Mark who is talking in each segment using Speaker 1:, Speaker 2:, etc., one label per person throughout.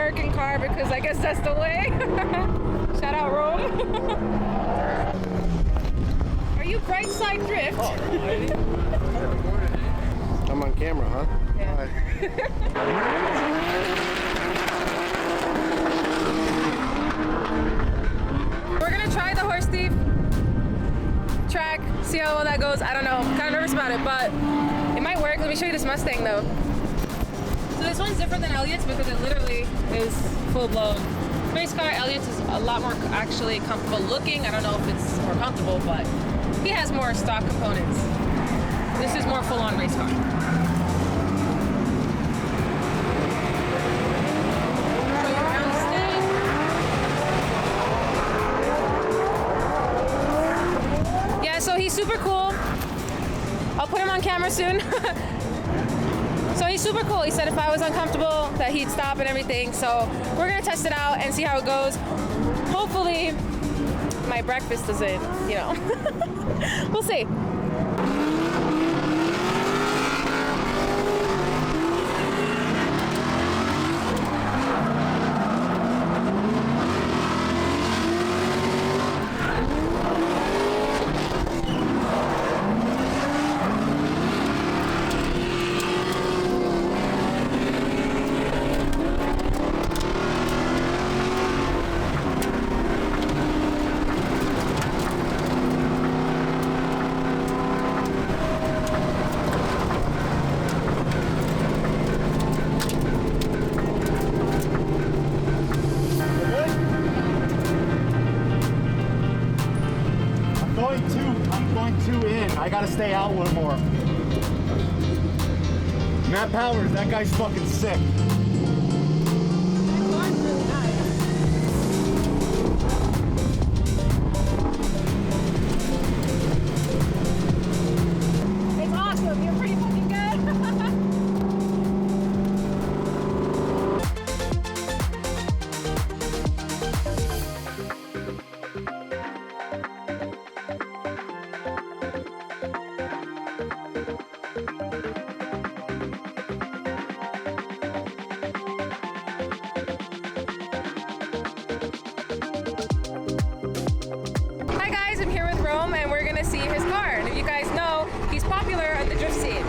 Speaker 1: American car because I guess that's the way. Shout out Rome. Are you bright side drift?
Speaker 2: Oh, I'm on camera, huh?
Speaker 1: Yeah. We're gonna try the horse thief track, see how well that goes. I don't know, kind of nervous about it, but it might work. Let me show you this Mustang though. So this one's different than Elliot's because it literally is full blown race car. Elliot's is a lot more actually comfortable looking. I don't know if it's more comfortable, but he has more stock components. This is more full on race car. So he's super cool. I'll put him on camera soon. So he's super cool. He said if I was uncomfortable that he'd stop and everything. So we're gonna test it out and see how it goes. Hopefully my breakfast doesn't, you know. We'll see.
Speaker 2: I gotta stay out one more. Matt Powers, that guy's fucking sick.
Speaker 1: It's awesome. You're pretty fucking good. And we're gonna see his car. And if you guys know, he's popular on the drift scene.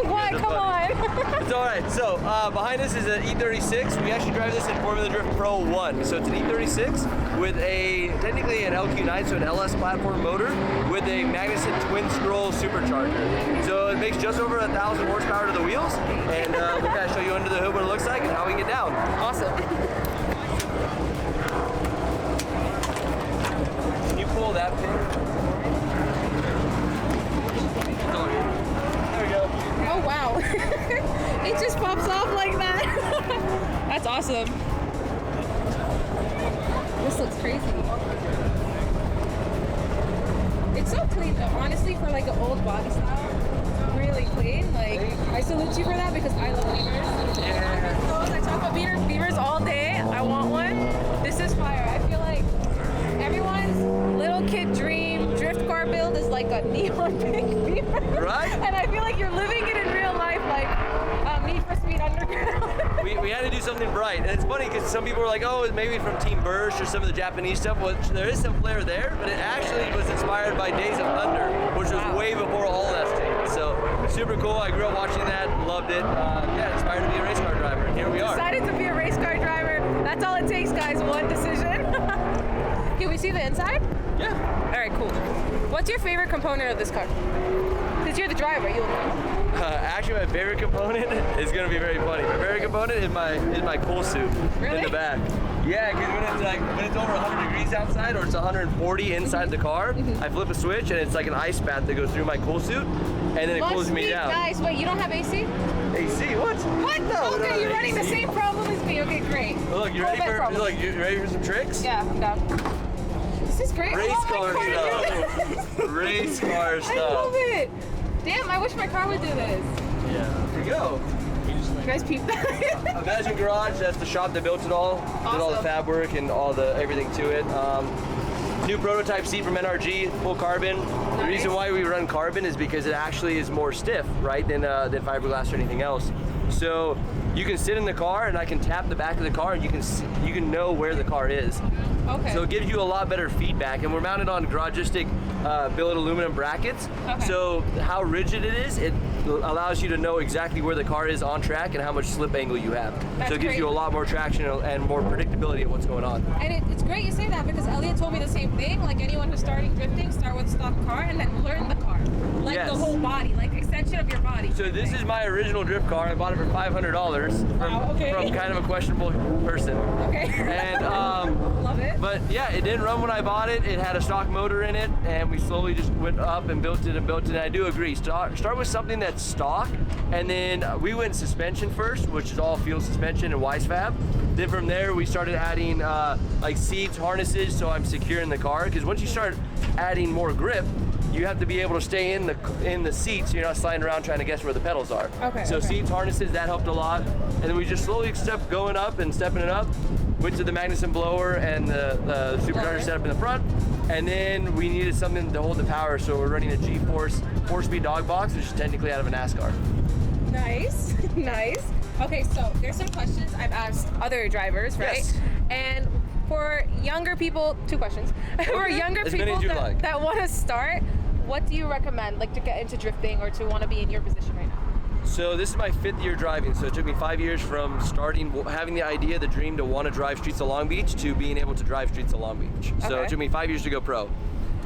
Speaker 1: What? Come on.
Speaker 3: It's all right. So behind us is an E36. We actually drive this in Formula Drift Pro 1. So it's an E36 with technically an LQ9, so an LS platform motor with a Magnuson twin scroll supercharger. So it makes just over 1,000 horsepower to the wheels. And we're gonna show you under the hood what it looks like and how we get down.
Speaker 1: Awesome.
Speaker 3: Pull that pin. There we go.
Speaker 1: Oh wow. It just pops off like that. That's awesome. This looks crazy. It's so clean though, honestly, for like an old body style. Really clean. Like, I salute you for that because I love beavers.
Speaker 3: Yeah.
Speaker 1: I talk about beavers all day. I want one. This is fire. I feel like everyone's little kid dream drift car build is like a neon pink beaver.
Speaker 3: Right?
Speaker 1: And I feel like you're living it in real life, like Need for Speed Underground.
Speaker 3: we had to do something bright. And it's funny because some people were like, oh, it's maybe from Team Burst or some of the Japanese stuff. Well, there is some flair there, but it actually was inspired by Days of Thunder, which was way before all that changed. So super cool. I grew up watching that, loved it. Yeah, inspired to be a race car driver, and here we are.
Speaker 1: Decided to be a race car driver. That's all it takes, guys. One decision. Can we see the inside?
Speaker 3: Yeah.
Speaker 1: All right, cool. What's your favorite component of this car? Since you're the driver, you'll know.
Speaker 3: Actually, my favorite component is going to be very funny. My favorite component is my cool suit in the back. Yeah, because when it's over 100 degrees outside or it's 140 inside the car, I flip a switch and it's like an ice bath that goes through my cool suit, and then it cools me down.
Speaker 1: Guys, wait, you don't have AC?
Speaker 3: AC? What?
Speaker 1: What?
Speaker 3: No,
Speaker 1: okay, you're running the same problem as me. Okay, great.
Speaker 3: Look, you ready for some tricks?
Speaker 1: Yeah, I'm down. This is great.
Speaker 3: Race car stuff. Race car stuff.
Speaker 1: I love it. Damn, I wish my car would do this.
Speaker 3: Yeah. Here you go.
Speaker 1: You guys peep that?
Speaker 3: Imagine Garage, that's the shop that built it all.
Speaker 1: Awesome.
Speaker 3: Did all the fab work and all the everything to it. New prototype seat from NRG, full carbon.
Speaker 1: Nice.
Speaker 3: The reason why we run carbon is because it actually is more stiff, right, than fiberglass or anything else. So you can sit in the car and I can tap the back of the car and you can know where the car is.
Speaker 1: Okay.
Speaker 3: So it gives you a lot better feedback, and we're mounted on garagistic billet aluminum brackets.
Speaker 1: Okay.
Speaker 3: So how rigid it is, it allows you to know exactly where the car is on track and how much slip angle you have.
Speaker 1: That's
Speaker 3: so it gives
Speaker 1: great.
Speaker 3: you a lot more traction and more predictability of what's going on.
Speaker 1: And it's great you say that, because Elliot told me the same thing. Like, anyone who's starting drifting, start with stock car and then learn the car. Like
Speaker 3: Yes.
Speaker 1: the whole body, like extension of your body.
Speaker 3: So this is my original drift car. I bought it for $500
Speaker 1: Wow, okay.
Speaker 3: from kind of a questionable person.
Speaker 1: Okay.
Speaker 3: And
Speaker 1: Love it.
Speaker 3: but yeah, it didn't run when I bought it. It had a stock motor in it, and we slowly just went up and built it and built it. And I do agree, start with something that's stock, and then we went suspension first, which is all field suspension and Wisefab. Then from there we started adding like seats, harnesses, so I'm secure in the car. Because once you start adding more grip, you have to be able to stay in the seats, so you're not sliding around trying to guess where the pedals are.
Speaker 1: Okay,
Speaker 3: So
Speaker 1: okay.
Speaker 3: seats, harnesses, that helped a lot. And then we just slowly kept going up and stepping it up. Went to the Magnuson blower and the supercharger
Speaker 1: Okay.
Speaker 3: setup in the front. And then we needed something to hold the power, so we're running a G-Force 4-speed dog box, which is technically out of a NASCAR.
Speaker 1: Nice, nice. Okay, so there's some questions I've asked other drivers, right?
Speaker 3: Yes.
Speaker 1: And for younger people, 2 questions. For
Speaker 3: Okay.
Speaker 1: younger
Speaker 3: As many
Speaker 1: people
Speaker 3: as you'd like.
Speaker 1: that want to start, what do you recommend, like, to get into drifting or to want to be in your position right now?
Speaker 3: So this is my 5th year driving, so it took me 5 years from having the idea, the dream to want to drive streets of Long Beach to being able to drive streets of Long Beach. So
Speaker 1: Okay.
Speaker 3: it took me 5 years to go pro.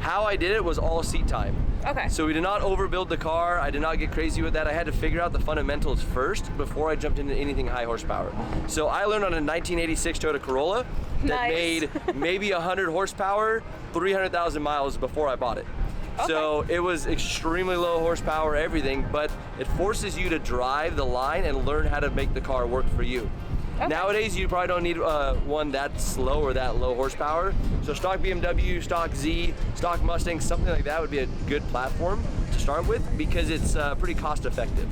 Speaker 3: How I did it was all seat time.
Speaker 1: Okay.
Speaker 3: So we did not overbuild the car. I did not get crazy with that. I had to figure out the fundamentals first before I jumped into anything high horsepower. So I learned on a 1986 Toyota Corolla that
Speaker 1: Nice.
Speaker 3: made maybe 100 horsepower, 300,000 miles before I bought it. So it was extremely low horsepower, everything, but it forces you to drive the line and learn how to make the car work for you.
Speaker 1: Okay.
Speaker 3: Nowadays, you probably don't need one that slow or that low horsepower. So stock BMW, stock Z, stock Mustang, something like that would be a good platform to start with because it's pretty cost effective.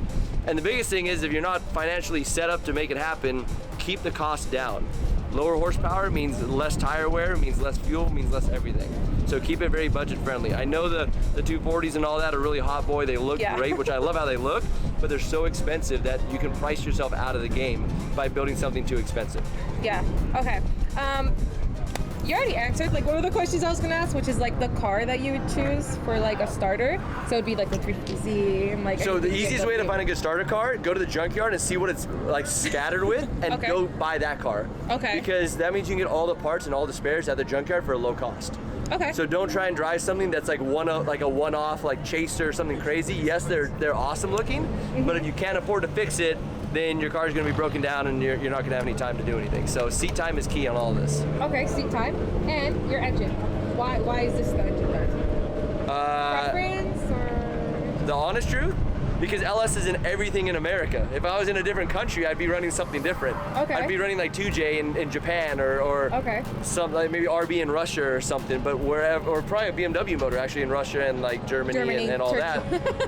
Speaker 3: And the biggest thing is if you're not financially set up to make it happen, keep the cost down. Lower horsepower means less tire wear, means less fuel, means less everything. So keep it very budget friendly. I know the 240s and all that are really hot boy. They look
Speaker 1: Yeah.
Speaker 3: great, which I love how they look, but they're so expensive that you can price yourself out of the game by building something too expensive.
Speaker 1: Yeah. Okay. You already answered like one of the questions I was gonna ask, which is like the car that you would choose for like a starter. So it'd be like the 350Z and like.
Speaker 3: So the
Speaker 1: anything
Speaker 3: easiest way to
Speaker 1: BMW.
Speaker 3: find a good starter car, go to the junkyard and see what it's like scattered with and
Speaker 1: Okay.
Speaker 3: go buy that car.
Speaker 1: Okay.
Speaker 3: Because that means you can get all the parts and all the spares at the junkyard for a low cost.
Speaker 1: Okay.
Speaker 3: So don't try and drive something that's like a one-off like Chaser or something crazy. Yes, they're awesome looking, but if you can't afford to fix it, then your car's gonna be broken down and you're not gonna have any time to do anything. So seat time is key on all this.
Speaker 1: Okay, seat time and your engine. Why is this the engine that? Preference or?
Speaker 3: The honest truth, because LS is in everything in America. If I was in a different country, I'd be running something different.
Speaker 1: Okay.
Speaker 3: I'd be running like 2J in Japan or
Speaker 1: Okay.
Speaker 3: some like maybe RB in Russia or something, but wherever, or probably a BMW motor actually in Russia and like Germany and all that,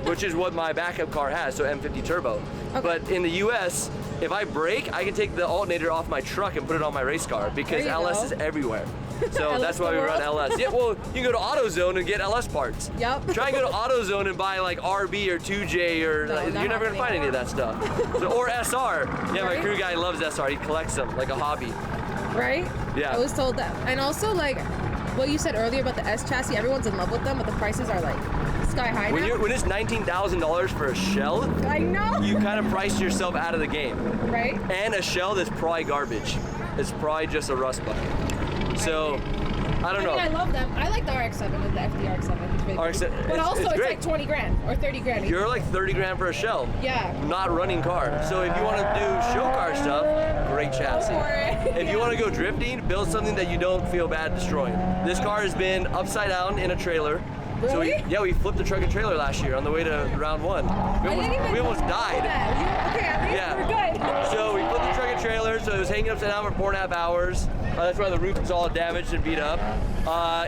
Speaker 3: which is what my backup car has, so M50 turbo.
Speaker 1: Okay.
Speaker 3: But in the US, if I brake, I can take the alternator off my truck and put it on my race car because
Speaker 1: There you
Speaker 3: LS
Speaker 1: go.
Speaker 3: is everywhere. So
Speaker 1: LS
Speaker 3: that's why
Speaker 1: the
Speaker 3: we run
Speaker 1: world.
Speaker 3: LS. Yeah, well, you can go to AutoZone and get LS parts.
Speaker 1: Yep.
Speaker 3: Try and go to AutoZone and buy like RB or 2J or
Speaker 1: No,
Speaker 3: you're
Speaker 1: not
Speaker 3: never gonna find any of that stuff. So, or SR. Yeah, my
Speaker 1: Right?
Speaker 3: crew guy loves SR. He collects them like a hobby.
Speaker 1: Right?
Speaker 3: Yeah.
Speaker 1: I was told that. And also like what you said earlier about the S chassis, everyone's in love with them, but the prices are like sky high
Speaker 3: When
Speaker 1: now.
Speaker 3: it's $19,000 for a shell,
Speaker 1: I know.
Speaker 3: you kind of price yourself out of the game.
Speaker 1: Right?
Speaker 3: And a shell that's probably garbage. It's probably just a rust bucket. So, I don't know.
Speaker 1: I mean, I love them. I like the RX-7 with the FD RX-7. It's really
Speaker 3: RX-7,
Speaker 1: cool. But
Speaker 3: it's
Speaker 1: also, it's
Speaker 3: great.
Speaker 1: like 20 grand or 30 grand.
Speaker 3: You're like 30 grand for a shell.
Speaker 1: Yeah.
Speaker 3: Not running car. So if you want to do show car stuff, great chassis.
Speaker 1: Go for it.
Speaker 3: If you want to go drifting, build something that you don't feel bad destroying. This car has been upside down in a trailer. So
Speaker 1: Really?
Speaker 3: we flipped the truck and trailer last year on the way to round one. We almost died.
Speaker 1: Okay, at least
Speaker 3: Yeah.
Speaker 1: we're good.
Speaker 3: So we flipped the truck and trailer, so it was hanging upside down for 4.5 hours. That's why the roof was all damaged and beat up.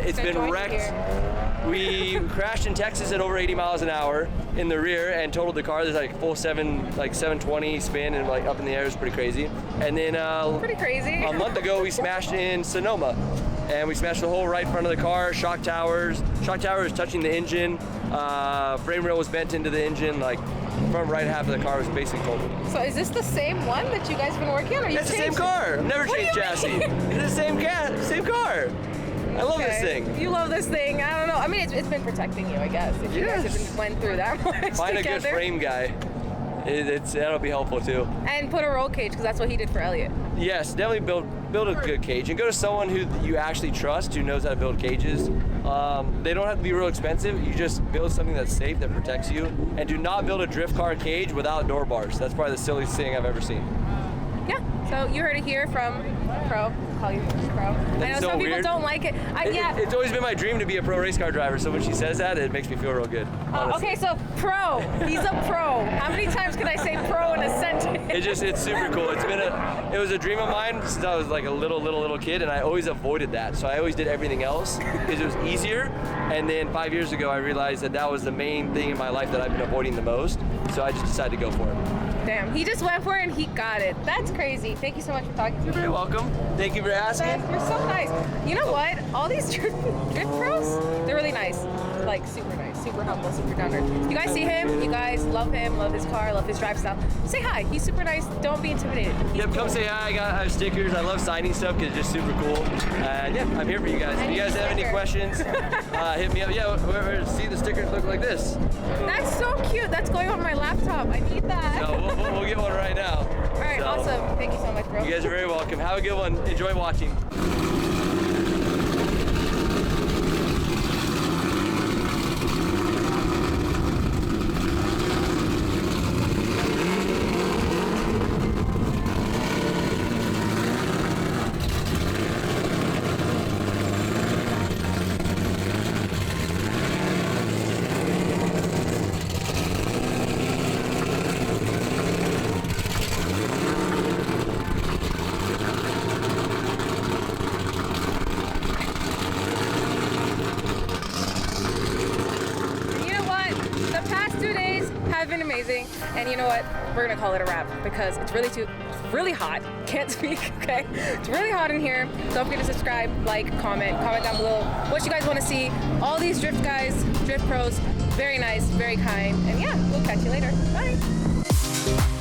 Speaker 3: It's
Speaker 1: Good
Speaker 3: been
Speaker 1: joint
Speaker 3: wrecked.
Speaker 1: here.
Speaker 3: We crashed in Texas at over 80 miles an hour in the rear and totaled the car. There's like full 720 spin and like up in the air. It's pretty crazy. And then
Speaker 1: Pretty crazy.
Speaker 3: a month ago we smashed in Sonoma. And we smashed the whole right front of the car, shock tower was touching the engine, frame rail was bent into the engine, like front right half of the car was basically totaled.
Speaker 1: So is this the same one that you guys have been working on? Or you
Speaker 3: It's the same
Speaker 1: changed it?
Speaker 3: car. I've never
Speaker 1: What do
Speaker 3: changed
Speaker 1: you
Speaker 3: chassis.
Speaker 1: mean?
Speaker 3: It's the same car. I love this
Speaker 1: Okay.
Speaker 3: thing.
Speaker 1: You love this thing. I don't know. I mean, it's been protecting you, I guess. If you guys
Speaker 3: Yes.
Speaker 1: have been, went through that much
Speaker 3: Find a
Speaker 1: together.
Speaker 3: good frame guy. That'll be helpful too.
Speaker 1: And put a roll cage, because that's what he did for Elliot.
Speaker 3: Yes, definitely build a good cage and go to someone who you actually trust, who knows how to build cages. They don't have to be real expensive. You just build something that's safe, that protects you, and do not build a drift car cage without door bars. That's probably the silliest thing I've ever seen.
Speaker 1: Yeah. So you heard it here from Pro. Call you Pro. I know
Speaker 3: That's so
Speaker 1: some people
Speaker 3: weird.
Speaker 1: don't like it. Yeah.
Speaker 3: It's always been my dream to be a pro race car driver, so when she says that, it makes me feel real good. Honestly.
Speaker 1: Okay, so Pro. He's a pro. How many times can I say pro in a sentence?
Speaker 3: It's super cool. It was a dream of mine since I was like a little kid, and I always avoided that. So I always did everything else because it was easier. And then 5 years ago, I realized that was the main thing in my life that I've been avoiding the most. So I just decided to go for it.
Speaker 1: Damn, he just went for it and he got it. That's crazy. Thank you so much for talking to me.
Speaker 3: You're welcome. Thank you for asking.
Speaker 1: You're so nice. You know what? All these drift pros, they're really nice. Like super nice, super humble, super down to earth. You guys see him, you guys love him, love his car, love his drive style. Say hi. He's super nice. Don't be intimidated.
Speaker 3: Yep, come say hi. I have stickers. I love signing stuff because it's just super cool. And yeah, I'm here for you guys. If you guys have any questions, hit me up. Yeah, see the stickers look like this.
Speaker 1: That's so cute. That's going on my laptop. I need that.
Speaker 3: So we'll get one right now.
Speaker 1: All right,
Speaker 3: So,
Speaker 1: awesome. Thank you so much, bro.
Speaker 3: You guys are very welcome. Have a good one. Enjoy watching.
Speaker 1: Have been amazing, and you know what? We're gonna call it a wrap because it's really hot. Can't speak. Okay, it's really hot in here. Don't forget to subscribe, like, comment down below what you guys want to see. All these drift guys, drift pros, very nice, very kind, and yeah, we'll catch you later. Bye.